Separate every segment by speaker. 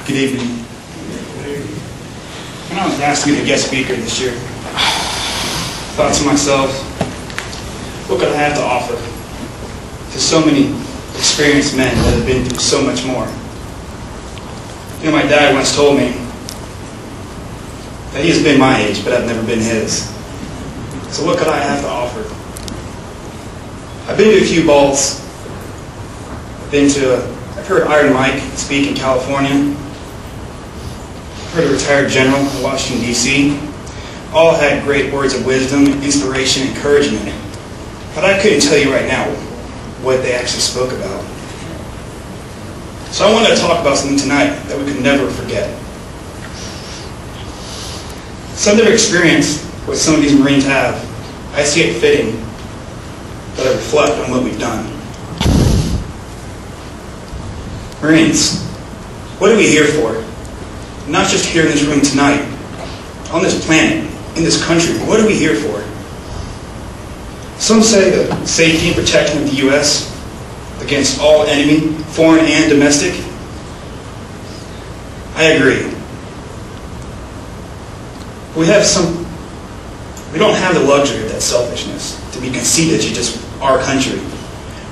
Speaker 1: Good evening. When I was asked to be the guest speaker this year, I thought to myself, what could I have to offer to so many experienced men that have been through so much more? You know, my dad once told me that he has been my age, but I've never been his. So what could I have to offer? I've been to a few balls. I've heard Iron Mike speak in California. I've heard a retired general in Washington, D.C. All had great words of wisdom, inspiration, encouragement. But I couldn't tell you right now what they actually spoke about. So I wanted to talk about something tonight that we could never forget. Some of their experience, what some of these Marines have, I see it fitting that I reflect on what we've done. Marines, what are we here for? Not just here in this room tonight, on this planet, in this country, what are we here for? Some say the safety and protection of the U.S. against all enemy, foreign and domestic. I agree. We don't have the luxury of that selfishness to be conceited to just our country.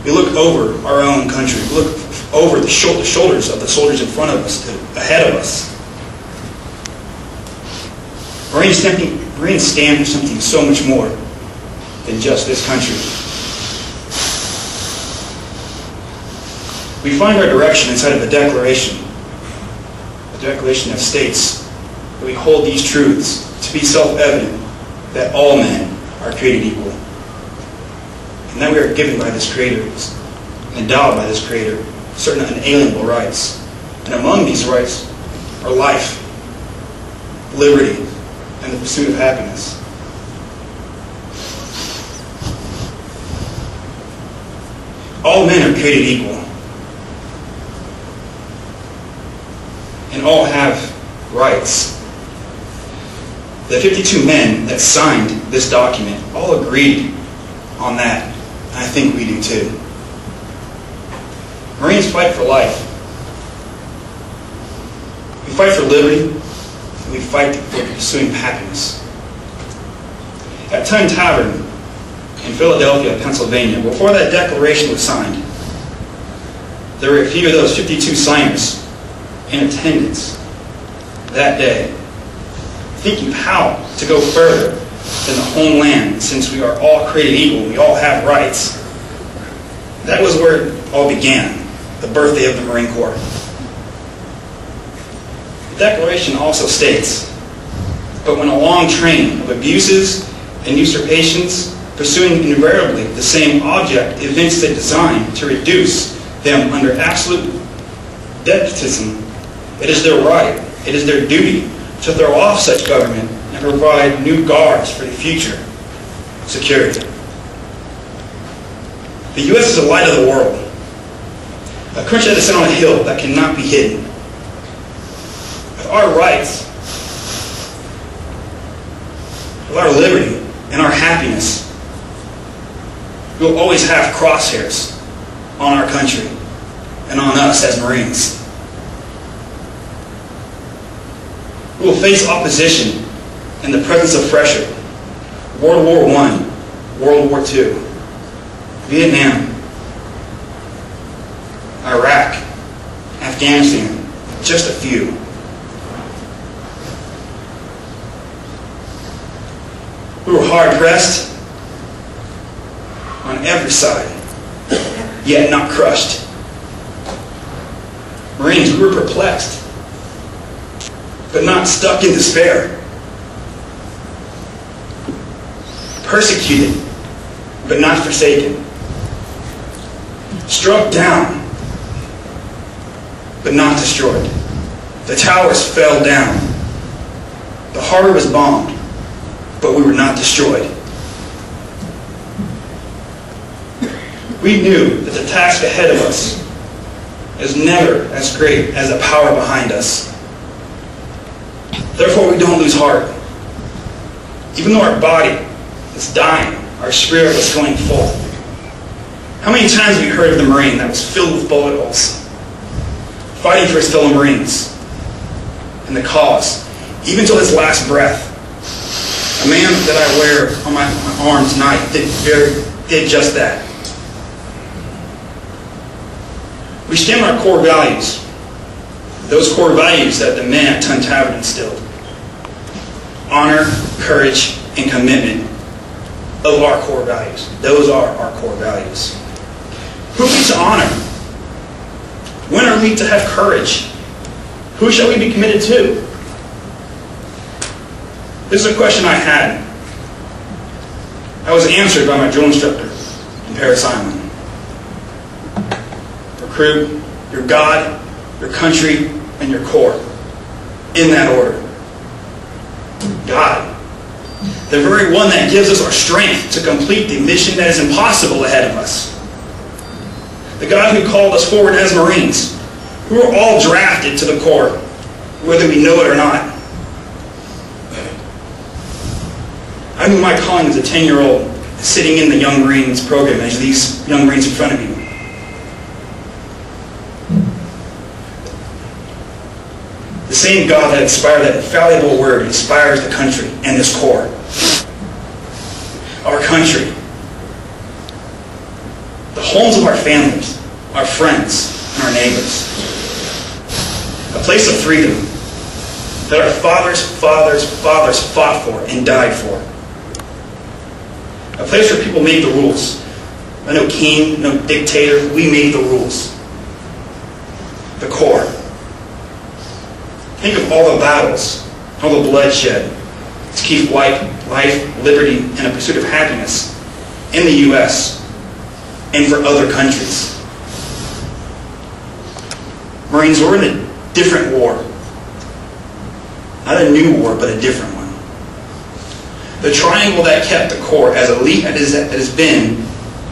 Speaker 1: We look over our own country. We look over the shoulders of the soldiers in front of us, ahead of us. Marines stand for something so much more than just this country. We find our direction inside of a declaration that states that we hold these truths to be self-evident, that all men are created equal, and that we are given by this Creator, and endowed by this Creator, certain unalienable rights. And among these rights are life, liberty, and the pursuit of happiness. All men are created equal, and all have rights. The 52 men that signed this document all agreed on that, and I think we do too. Marines fight for life. We fight for liberty, and we fight for pursuing happiness. At Tun Tavern in Philadelphia, Pennsylvania, before that declaration was signed, there were a few of those 52 signers in attendance that day, thinking how to go further than the homeland, since we are all created equal, we all have rights. That was where it all began, the birthday of the Marine Corps. The Declaration also states, but when a long train of abuses and usurpations, pursuing invariably the same object, evince the design to reduce them under absolute despotism, it is their right, it is their duty to throw off such government and provide new guards for the future security. The U.S. is the light of the world, a country that is set on a hill that cannot be hidden. With our rights, with our liberty, and our happiness, we will always have crosshairs on our country and on us as Marines. We will face opposition in the presence of pressure. World War I, World War II, Vietnam, Iraq, Afghanistan, just a few. We were hard-pressed on every side, yet not crushed. Marines, we were perplexed, but not stuck in despair. Persecuted, but not forsaken. Struck down, but not destroyed. The towers fell down. The harbor was bombed, but we were not destroyed. We knew that the task ahead of us is never as great as the power behind us. Therefore, we don't lose heart. Even though our body is dying, our spirit is going full. How many times have you heard of the Marine that was filled with bullet holes, fighting for his fellow Marines, and the cause, even till his last breath. A man that I wear on my arm tonight did just that. We stand on our core values, those core values that the men at Tun Tavern instilled. Honor, courage, and commitment of our core values. Those are our core values. Who are we to honor? When are we to have courage? Who shall we be committed to? This is a question I had. I was answered by my drill instructor in Parris Island. Recruit your God, your country, and your core. In that order. God. The very one that gives us our strength to complete the mission that is impossible ahead of us. The God who called us forward as Marines, who are all drafted to the Corps, whether we know it or not. I knew my calling as a 10-year-old sitting in the Young Marines program as these young Marines in front of you. The same God that inspired that infallible word inspires the country and this Corps. Our country. The homes of our families, our friends, and our neighbors. A place of freedom that our fathers fought for and died for. A place where people made the rules. No king, no dictator, we made the rules. The Corps. Think of all the battles, all the bloodshed to keep life, liberty, and a pursuit of happiness in the U.S. and for other countries. Marines, we're in a different war. Not a new war, but a different one. The triangle that kept the Corps as elite as it has been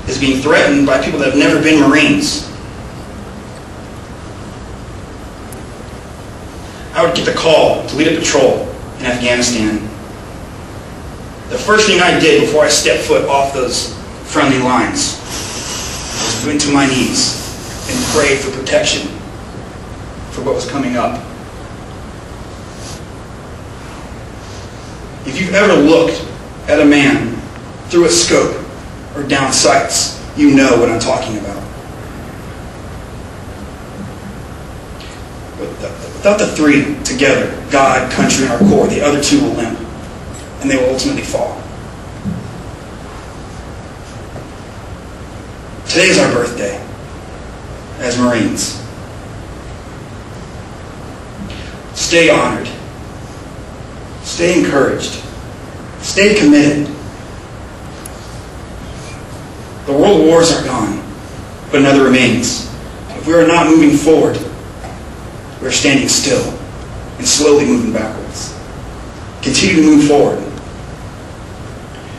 Speaker 1: is being threatened by people that have never been Marines. I would get the call to lead a patrol in Afghanistan. The first thing I did before I stepped foot off those friendly lines was went to my knees and prayed for protection for what was coming up. If you've ever looked at a man through a scope or down sights, you know what I'm talking about. Without the three together, God, country, and our core, the other two will limp, and they will ultimately fall. Today is our birthday as Marines. Stay honored. Stay encouraged. Stay committed. The world wars are gone, but another remains. If we are not moving forward, we are standing still and slowly moving backwards. Continue to move forward.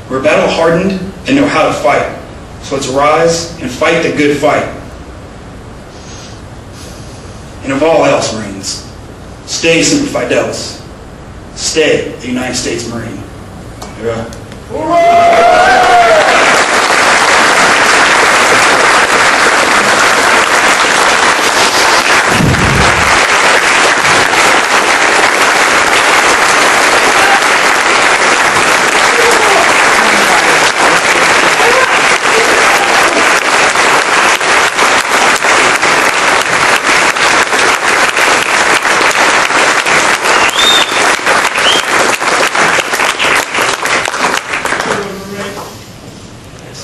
Speaker 1: We're battle-hardened and know how to fight. So let's rise and fight the good fight. And of all else, Marines, stay Semper Fidelis. Stay a United States Marine.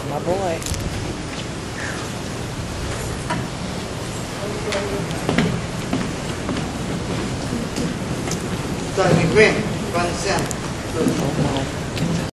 Speaker 2: My boy.
Speaker 3: Starting with green, front and center.